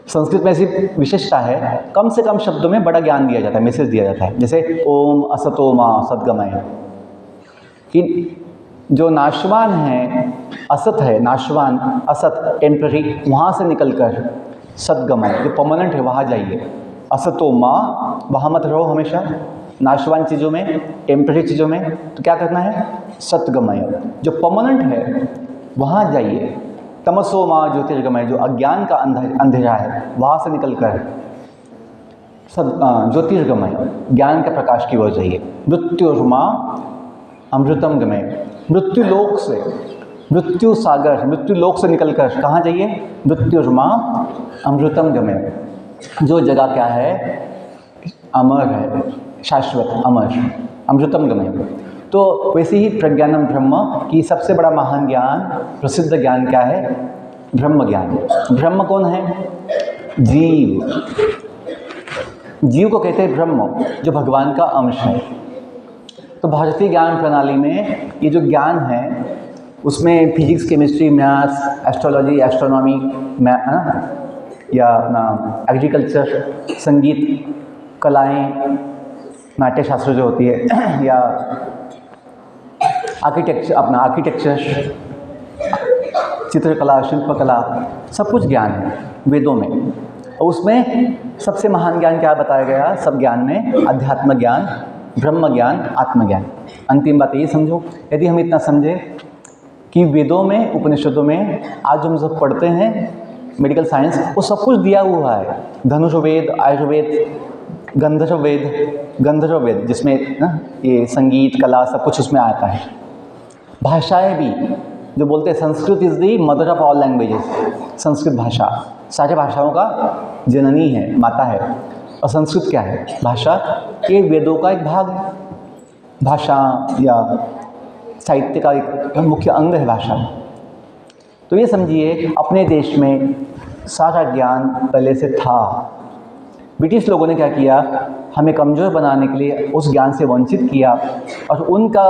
संस्कृत में ऐसी विशेषता है, कम से कम शब्दों में बड़ा ज्ञान दिया जाता है, मैसेज दिया जाता है। जैसे ओम असतो मा सद्गमय, कि जो नाशवान है, असत है, नाशवान, असत टेम्पररी, वहाँ से निकलकर सद्गमय जो परमानेंट है वहाँ जाइए। असतो मा, वहाँ मत रहो हमेशा नाशवान चीज़ों में, टेम्पररी चीज़ों में, तो क्या करना है? सतगमय, जो परमानेंट है वहाँ जाइए। तमसो माँ ज्योतिर्गमय, जो अज्ञान का अंधेरा है वहाँ से निकलकर ज्योतिर्गमय, ज्ञान के प्रकाश की ओर जाइए। मृत्युर्मा अमृतम गमय, मृत्यु लोक से, मृत्यु सागर, मृत्यु लोक से निकलकर कहाँ जाइए? मृत्युर्मा अमृतम गमय, जो जगह क्या है? अमर है, शाश्वत, अमर, अमृतम गमय। तो वैसे ही प्रज्ञानम ब्रह्म की सबसे बड़ा महान ज्ञान, प्रसिद्ध ज्ञान क्या है? ब्रह्म ज्ञान। ब्रह्म कौन है? जीव। जीव को कहते हैं ब्रह्म, जो भगवान का अंश है। तो भारतीय ज्ञान प्रणाली में ये जो ज्ञान है उसमें physics, chemistry, maths, astrology, astronomy, या अपना एग्रीकल्चर, संगीत, कलाएं, नाट्यशास्त्र जो होती है, या आर्किटेक्चर, चित्रकला, शिल्पकला, सब कुछ ज्ञान है वेदों में। और उसमें सबसे महान ज्ञान क्या बताया गया? सब ज्ञान में अध्यात्म ज्ञान, ब्रह्म ज्ञान, आत्मज्ञान। अंतिम बात ये समझो, यदि हम इतना समझे कि वेदों में, उपनिषदों में आज हम सब पढ़ते हैं मेडिकल साइंस, वो सब कुछ दिया हुआ है। धनुर्वेद, आयुर्वेद, गंधर्व वेद, जिसमें ना ये संगीत, कला सब कुछ उसमें आता है। भाषाएं भी, जो बोलते हैं Sanskrit is the mother of all languages. Sanskrit भाषा सारे भाषाओं का जननी है, माता है। और संस्कृत क्या है? भाषा। ये वेदों का एक भाग है। भाषा या साहित्य का एक मुख्य अंग है भाषा। तो ये समझिए, अपने देश में सारा ज्ञान पहले से था। ब्रिटिश लोगों ने क्या किया? हमें कमज़ोर बनाने के लिए उस ज्ञान से वंचित किया और उनका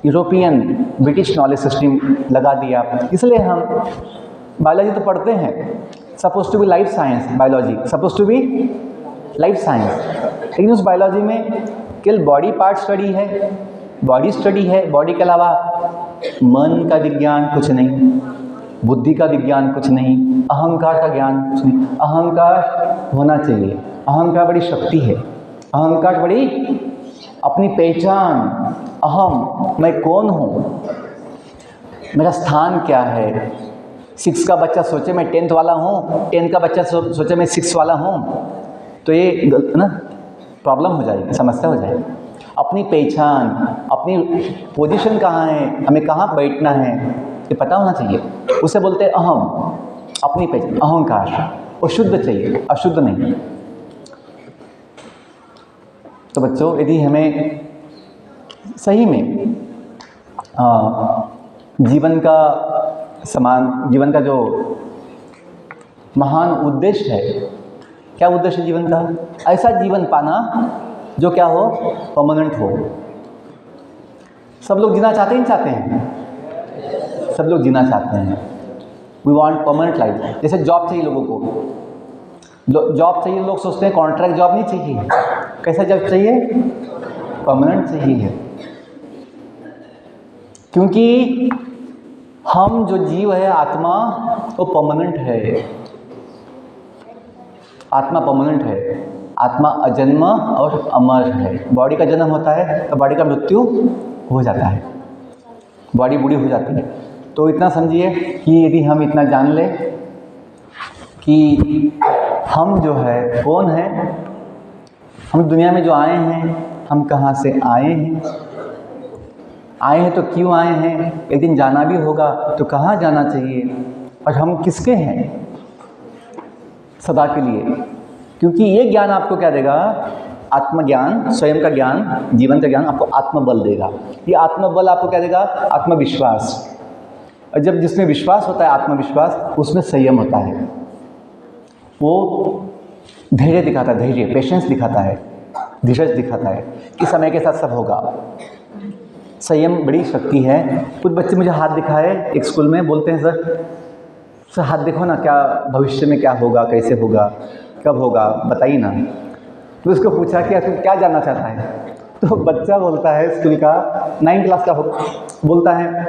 यूरोपियन ब्रिटिश नॉलेज सिस्टम लगा दिया। इसलिए हम बायोलॉजी तो पढ़ते हैं, suppose to be life science, biology suppose to be life science, लेकिन उस बायोलॉजी में केवल बॉडी पार्ट स्टडी है, बॉडी स्टडी है। बॉडी के अलावा मन का विज्ञान कुछ नहीं, बुद्धि का विज्ञान कुछ नहीं, अहंकार का ज्ञान कुछ नहीं। अहंकार होना चाहिए, अहंकार बड़ी शक्ति है, अहंकार बड़ी अपनी पहचान, अहम, मैं कौन हूँ, मेरा स्थान क्या है। 6 का बच्चा सोचे मैं 10th वाला हूँ, 10 का बच्चा सोचे मैं 6 वाला हूँ, तो ये ना प्रॉब्लम हो जाएगी, समस्या हो जाएगी। अपनी पहचान, अपनी पोजीशन कहाँ है, हमें कहाँ बैठना है, ये पता होना चाहिए। उसे बोलते हैं अहम, अपनी पहचान, अहंकार। वो शुद्ध चाहिए, अशुद्ध नहीं। तो बच्चों, यदि हमें सही में जीवन का जो महान उद्देश्य है, क्या उद्देश्य है जीवन का? ऐसा जीवन पाना जो क्या हो, परमानेंट हो। सब लोग जीना चाहते ही चाहते हैं, सब लोग जीना चाहते हैं। We want permanent life. जैसे जॉब चाहिए लोगों को, जॉब चाहिए, लोग सोचते हैं कॉन्ट्रैक्ट जॉब नहीं चाहिए। कैसा जॉब चाहिए? परमानेंट चाहिए। क्योंकि हम जो जीव है, आत्मा, वो परमानेंट है। आत्मा परमानेंट है, आत्मा अजन्म और अमर है। बॉडी का जन्म होता है तो बॉडी का मृत्यु हो जाता है, बॉडी बूढ़ी हो जाती है। तो इतना समझिए कि यदि हम इतना जान लें कि हम जो है कौन है, हम दुनिया में जो आए हैं, हम कहाँ से आए हैं तो क्यों आए हैं, एक दिन जाना भी होगा तो कहाँ जाना चाहिए, और हम किसके हैं सदा के लिए। क्योंकि ये ज्ञान आपको क्या देगा? आत्मज्ञान, स्वयं का ज्ञान, जीवन का ज्ञान आपको आत्मबल देगा। ये आत्मबल आपको क्या देगा? आत्मविश्वास। और जब जिसमें विश्वास होता है, आत्मविश्वास, उसमें संयम होता है। वो धैर्य दिखाता है, धैर्य, पेशेंस दिखाता है, धीरज दिखाता है कि समय के साथ सब होगा। संयम बड़ी शक्ति है। कुछ बच्चे मुझे हाथ दिखाए एक स्कूल में, बोलते हैं सर हाथ देखो ना, क्या भविष्य में क्या होगा, कैसे होगा, कब होगा, बताइए ना। तो उसको पूछा कि तू क्या जानना चाहता है? तो बच्चा बोलता है, स्कूल का 9th क्लास का बोलता है,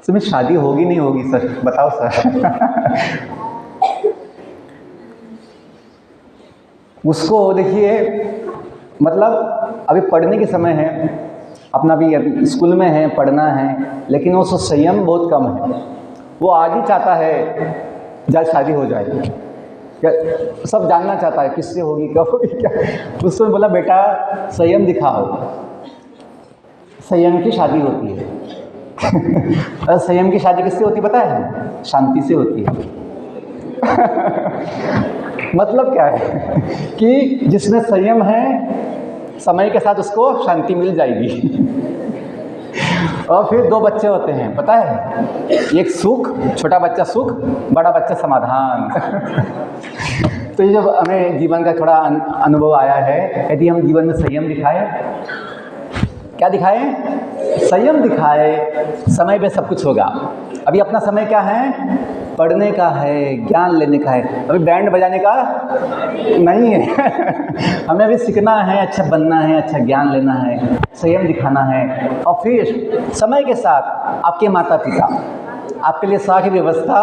सर मेरी शादी होगी नहीं होगी सर, बताओ सर। उसको देखिए, मतलब अभी पढ़ने के समय है, अपना भी स्कूल में है, पढ़ना है, लेकिन वो संयम बहुत कम है। वो आज ही चाहता है जब शादी हो जाए, क्या सब जानना चाहता है किससे होगी, कब होगी, क्या। उसको बोला बेटा संयम दिखाओ, संयम की शादी होती है। और संयम की शादी किससे होती पता है? शांति से होती है। मतलब क्या है कि जिसमें संयम है, समय के साथ उसको शांति मिल जाएगी। और फिर 2 बच्चे होते हैं, पता है, एक सुख, छोटा बच्चा सुख, बड़ा बच्चा समाधान। तो ये जब हमें जीवन का थोड़ा अनुभव आया है, यदि हम जीवन में संयम दिखाए, क्या दिखाए, संयम दिखाए, समय पे सब कुछ होगा। अभी अपना समय क्या है, पढ़ने का है, ज्ञान लेने का है, अभी बैंड बजाने का नहीं है। हमें अभी सीखना है, अच्छा बनना है, अच्छा ज्ञान लेना है, संयम दिखाना है। और फिर समय के साथ आपके माता पिता आपके लिए सारी व्यवस्था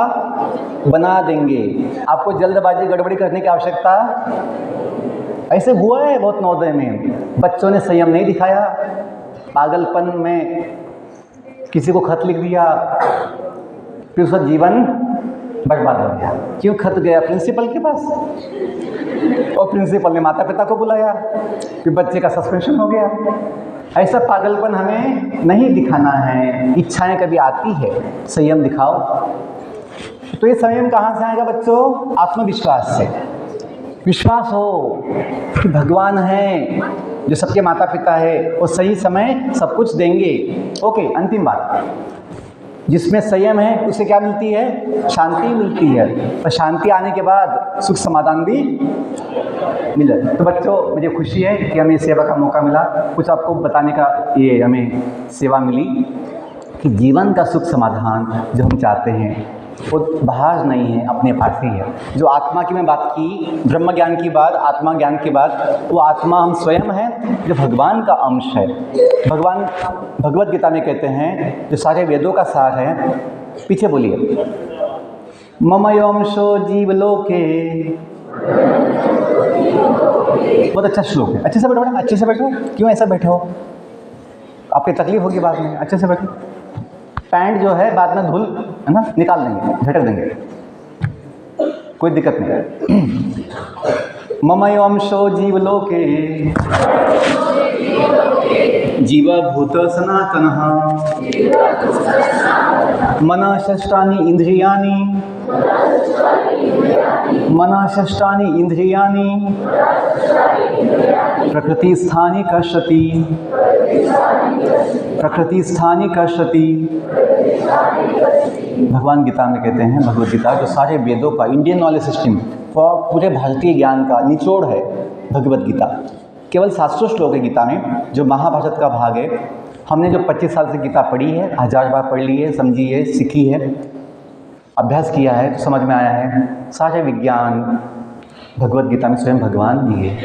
बना देंगे। आपको जल्दबाजी गड़बड़ी करने की आवश्यकता, ऐसे हुआ है बहुत नवोदय में, बच्चों ने संयम नहीं दिखाया, पागलपन में किसी को खत लिख दिया, फिर उसका जीवन बर्बाद हो गया। क्यों खत गया, प्रिंसिपल के पास, और प्रिंसिपल ने माता पिता को बुलाया, फिर बच्चे का सस्पेंशन हो गया। ऐसा पागलपन हमें नहीं दिखाना है। इच्छाएं कभी आती है, संयम दिखाओ। तो ये संयम कहाँ से आएगा बच्चों, आत्मविश्वास से। विश्वास हो कि भगवान है जो सबके माता पिता है, वो सही समय सब कुछ देंगे। ओके, अंतिम बात, जिसमें संयम है उसे क्या मिलती है, शांति मिलती है, और शांति आने के बाद सुख समाधान भी मिले। तो बच्चों, मुझे खुशी है कि हमें सेवा का मौका मिला, कुछ आपको बताने का ये हमें सेवा मिली कि जीवन का सुख समाधान जो हम चाहते हैं वो बाहर नहीं है, अपने पास ही है। जो आत्मा की मैं बात की, ब्रह्म ज्ञान की बात, आत्मा ज्ञान की बात, वो आत्मा हम स्वयं हैं जो भगवान का अंश है। भगवान भगवत गीता में कहते हैं, जो सारे वेदों का सार है, पीछे बोलिए, ममयोंशो जीवलोके। बहुत अच्छा श्लोक है। अच्छे से बैठो बेटा, अच्छे से बैठो। क्यों ऐसा बैठे हो, आपकी तकलीफ होगी बाद में, अच्छे से बैठो। पैंट जो है बाद में धुल है ना, निकाल देंगे, झटक देंगे, कोई दिक्कत नहीं। ममयोंशो जीवलोके जीवभूत सनातनः मनः षष्ठानि इंद्रियाणि प्रकृतिस्थानि कर्षति। भगवान गीता में कहते हैं, भगवत गीता जो सारे वेदों का, इंडियन नॉलेज सिस्टम, पूरे भारतीय ज्ञान का निचोड़ है भगवत गीता। केवल 700 श्लोक है गीता में, जो महाभारत का भाग है। हमने जो 25 साल से गीता पढ़ी है, 1000 बार पढ़ ली है, समझी है, सीखी है, अभ्यास किया है, तो समझ में आया है सारे विज्ञान भगवत गीता में स्वयं भगवान भी है।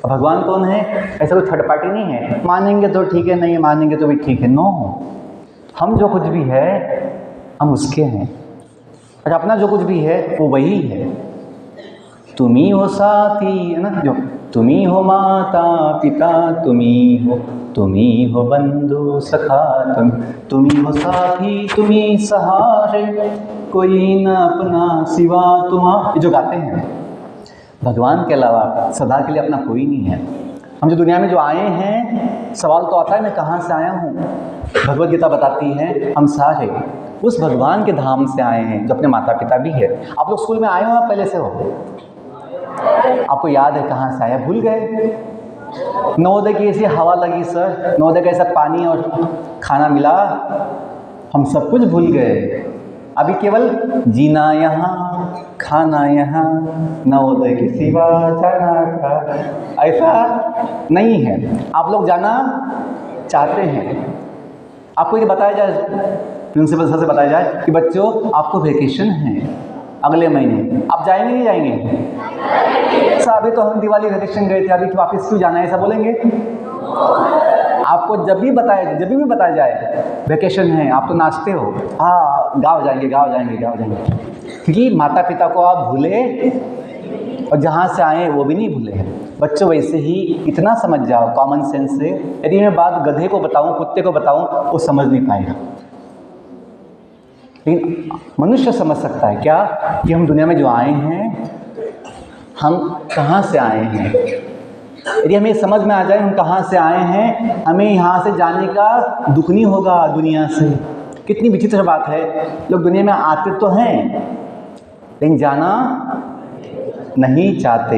और भगवान कौन है, ऐसा कोई थर्ड पार्टी नहीं है, मानेंगे तो ठीक है, नहीं मानेंगे तो भी ठीक है। नो, हम जो कुछ भी है हम उसके हैं, और अपना जो कुछ भी है वो वही है। तुम्ही हो साथी, है ना, जो तुम्ही हो माता पिता, तुम्ही हो बंधु सखा, तुम्ही हो साथी, तुम्ही सहारे, कोई न अपना सिवा तुम्हारा। जो गाते हैं, भगवान के अलावा सदा के लिए अपना कोई नहीं है। हम जो दुनिया में जो आए हैं, सवाल तो आता है मैं कहाँ से आया हूँ। भगवत गीता बताती है हम सारे उस भगवान के धाम से आए हैं जो अपने माता पिता भी है। आप लोग स्कूल में आए हो, आप पहले से हो, आपको याद है कहाँ से आया, भूल गए। नवोदय की ऐसी हवा लगी सर, नवोदय का ऐसा पानी और खाना मिला, हम सब कुछ भूल गए। अभी केवल जीना यहाँ, खाना यहाँ, नवोदय की सिवा जाना का, ऐसा नहीं है। आप लोग जाना चाहते हैं, आपको ये बताया जाए, प्रिंसिपल सर से बताया जाए कि बच्चों आपको वेकेशन है अगले महीने, आप जाएंगे नहीं जाएंगे? सर अभी तो हम दिवाली वेकेशन गए थे, अभी तो वापस क्यों जाना है, ऐसा बोलेंगे? आपको जब भी बताया जाए वेकेशन है, आप तो नाचते हो, हाँ गाँव जाएंगे, क्योंकि माता पिता को आप भूले और जहाँ से आए वो भी नहीं भूले हैं। बच्चों वैसे ही इतना समझ जाओ कॉमन सेंस से, यदि मैं बात गधे को बताऊँ, कुत्ते को बताऊँ, वो समझ नहीं पाएगा, लेकिन मनुष्य समझ सकता है क्या, कि हम दुनिया में जो आए हैं हम कहाँ से आए हैं। यदि हमें समझ में आ जाए हम कहाँ से आए हैं, हमें यहाँ से जाने का दुख नहीं होगा दुनिया से। कितनी विचित्र बात है, लोग दुनिया में आते तो हैं लेकिन जाना नहीं चाहते,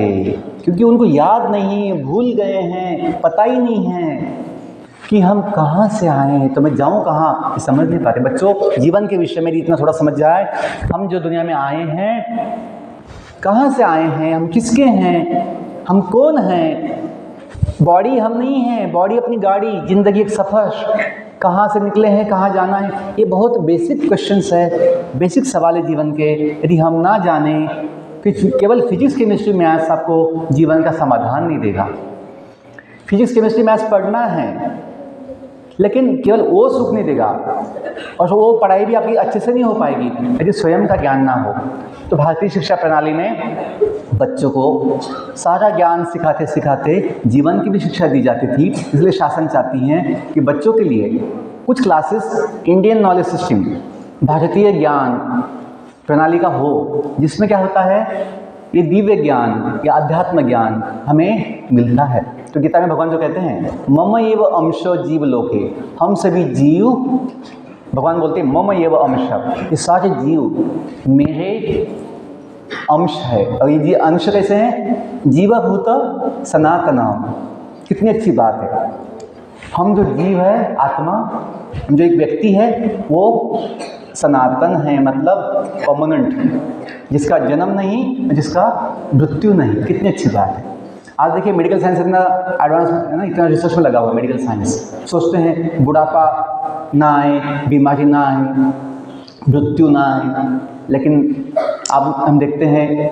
क्योंकि उनको याद नहीं, भूल गए हैं, पता ही नहीं है। कि हम कहाँ से आए हैं, तो मैं जाऊँ कहाँ, ये समझ नहीं पाते। बच्चों, जीवन के विषय में इतना थोड़ा समझ जाए, हम जो दुनिया में आए हैं, कहाँ से आए हैं, हम किसके हैं, हम कौन हैं। बॉडी हम नहीं हैं, बॉडी अपनी गाड़ी, ज़िंदगी एक सफ़र, कहाँ से निकले हैं, कहाँ जाना है। ये बहुत बेसिक क्वेश्चंस है, बेसिक सवाल है जीवन के। यदि हम ना जानें, केवल फिजिक्स केमिस्ट्री मैथ्स आपको जीवन का समाधान नहीं देगा। फिजिक्स केमिस्ट्री मैथ्स पढ़ना है, लेकिन केवल वो सुख नहीं देगा, और वो पढ़ाई भी आपकी अच्छे से नहीं हो पाएगी यदि स्वयं का ज्ञान ना हो। तो भारतीय शिक्षा प्रणाली में बच्चों को सारा ज्ञान सिखाते सिखाते जीवन की भी शिक्षा दी जाती थी। इसलिए शासन चाहती हैं कि बच्चों के लिए कुछ क्लासेस इंडियन नॉलेज सिस्टम, भारतीय ज्ञान प्रणाली का हो, जिसमें क्या होता है, ये दिव्य ज्ञान या अध्यात्म ज्ञान हमें मिलता है। तो गीता में भगवान जो कहते हैं, मम एव अंशो जीव लोके, हम सभी जीव, भगवान बोलते हैं मम एव अंश, ये सारे जीव मेरे अंश है। और ये अंश कैसे हैं, जीवभूत सनातनम। कितनी अच्छी बात है। हम जो जीव है, आत्मा, जो एक व्यक्ति है, वो सनातन है, मतलब परमानेंट, जिसका जन्म नहीं, जिसका मृत्यु नहीं। कितनी अच्छी बात है। आज देखिए मेडिकल साइंस इतना एडवांस है ना, इतना रिसर्च में लगा हुआ है मेडिकल साइंस। सोचते हैं बुढ़ापा ना आए, बीमारी ना आए, मृत्यु ना आए, लेकिन अब हम देखते हैं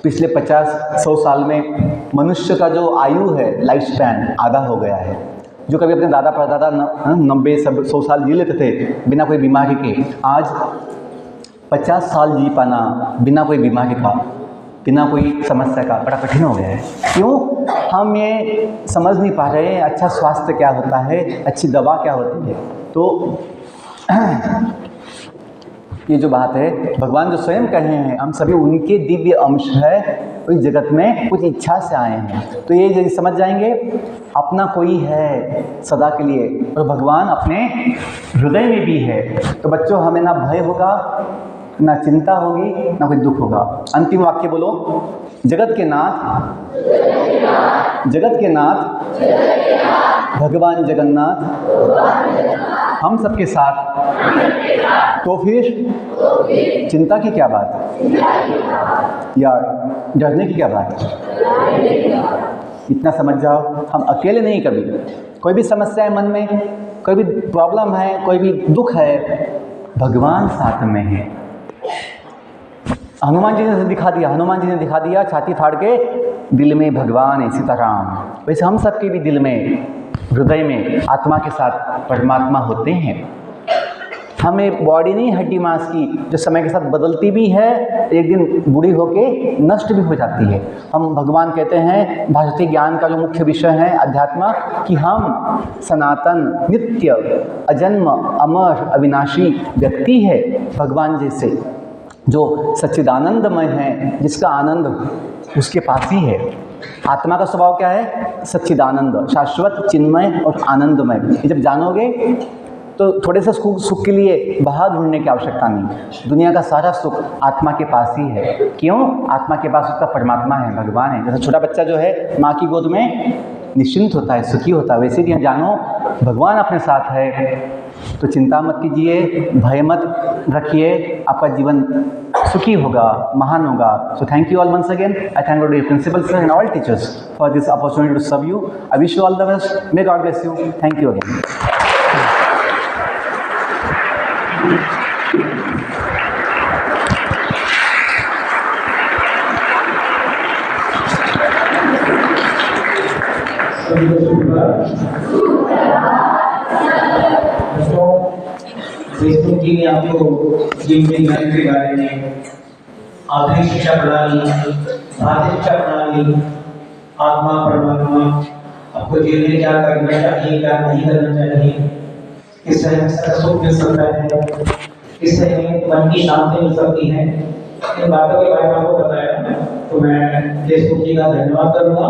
पिछले 50-100 साल में मनुष्य का जो आयु है, लाइफ स्पैन आधा हो गया है। जो कभी अपने दादा परदादा 90-100 साल जी लेते थे बिना कोई बीमारी के, आज 50 साल जी पाना बिना कोई बीमारी का, बिना कोई समस्या का, बड़ा कठिन हो गया है। क्यों? हम ये समझ नहीं पा रहे हैं अच्छा स्वास्थ्य क्या होता है, अच्छी दवा क्या होती है। तो ये जो बात है, भगवान जो स्वयं कहे हैं, हम सभी उनके दिव्य अंश है, इस जगत में कुछ इच्छा से आए हैं। तो ये यदि समझ जाएंगे, अपना कोई है सदा के लिए, और भगवान अपने हृदय में भी है, तो बच्चों हमें ना भय होगा, ना चिंता होगी, ना कोई दुख होगा। अंतिम वाक्य बोलो, जगत के नाथ, जगत के नाथ भगवान जगन्नाथ हम सबके साथ। तो फिर चिंता की क्या बात या डरने की क्या बात? इतना समझ जाओ, हम अकेले नहीं। कभी कोई भी समस्या है मन में, कोई भी प्रॉब्लम है, कोई भी दुख है, भगवान साथ में है। हनुमान जी ने दिखा दिया, हनुमान जी ने दिखा दिया, छाती फाड़ के, दिल में भगवान है सीताराम। वैसे हम सबके भी दिल में, हृदय में आत्मा के साथ परमात्मा होते हैं। हमें बॉडी नहीं, हड्डी मांस की, जो समय के साथ बदलती भी है, एक दिन बूढ़ी होके नष्ट भी हो जाती है। हम भगवान कहते हैं, भारतीय ज्ञान का जो मुख्य विषय है अध्यात्म, कि हम सनातन, नित्य, अजन्म, अमर, अविनाशी व्यक्ति है, भगवान जैसे, जो सच्चिदानंदमय है, जिसका आनंद उसके पास ही है। आत्मा का स्वभाव क्या है? सच्चिदानंद, शाश्वत, चिन्मय और आनंदमय। ये जब जानोगे तो थोड़े से सुख के लिए बाहर ढूंढने की आवश्यकता नहीं। दुनिया का सारा सुख आत्मा के पास ही है। क्यों? आत्मा के पास उसका परमात्मा है, भगवान है। जैसे छोटा बच्चा जो है माँ की गोद में निश्चिंत होता है, सुखी होता है, वैसे ही जानो भगवान अपने साथ है। तो चिंता मत कीजिए, भय मत रखिए, आपका जीवन सुखी होगा, महान होगा। So thank you all once again. I thank God your principals and all teachers for this opportunity to serve you. I wish you all the best. May God bless you. Thank you again. Deshmukh ji ने आपको जीवन ज्ञान के बारे में, आधुनिक शिक्षा प्रणाली, भारतीय शिक्षा प्रणाली, आत्मा परमात्मा, आपको जीवन में क्या करना चाहिए, क्या नहीं करना चाहिए, किस तरह से सुख मिल सकता है, किस तरह में मन की शांति मिल सकती है, इन बातों के बारे में आपको बताया। तो मैं देशमुख जी का धन्यवाद करूँगा।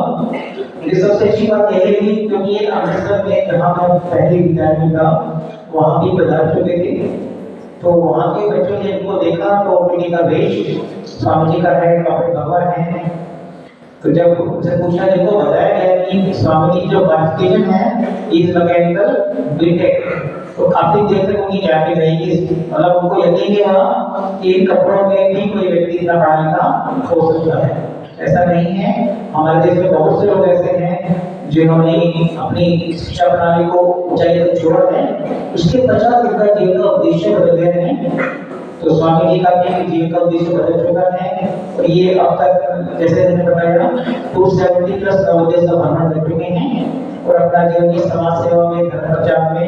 मुझे सबसे अच्छी बात यही थी, क्योंकि अमृतसर में जहाँ मैं पहले विद्यालय था वहाँ भी पधार चुके थे, तो वहाँ के बच्चों ने इनको देखा तो उनका वेश स्वामी जी का है, काफी भगवा है, तो जब उनसे पूछा जिनको बताया गया कि स्वामी जी जो क्वालिफिकेशन है इज मैकेनिकल बीटेक, तो काफी देर तक उनकी जाके रहेगी, मतलब उनको यकीन है हाँ कि इन कपड़ों में भी कोई व्यक्ति इतना पढ़ा लिखा हो सकता है। ऐसा नहीं है, हमारे देश में बहुत से लोग ऐसे हैं जिन्होंने अपनी शिक्षा प्रणाली को ऊंचाई तक छोड़ा है, उसके पश्चात उनका जीवन का उद्देश्य बदल गए हैं। तो स्वामी जी का भी जीवन का उद्देश्य बदल चुका है और ये अब तक जैसे मैंने बताया 270 प्लस नवोदय का भ्रमण कर चुके हैं और अपना जीवन की समाज सेवा में, धर्म प्रचार में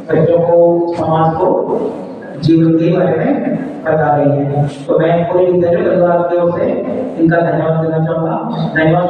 बच्चों को, समाज को जीवन के बारे में बता रही है। तो मैं पूरी विद्यालय परिवार की ओर से इनका धन्यवाद देना चाहूँगा। धन्यवाद।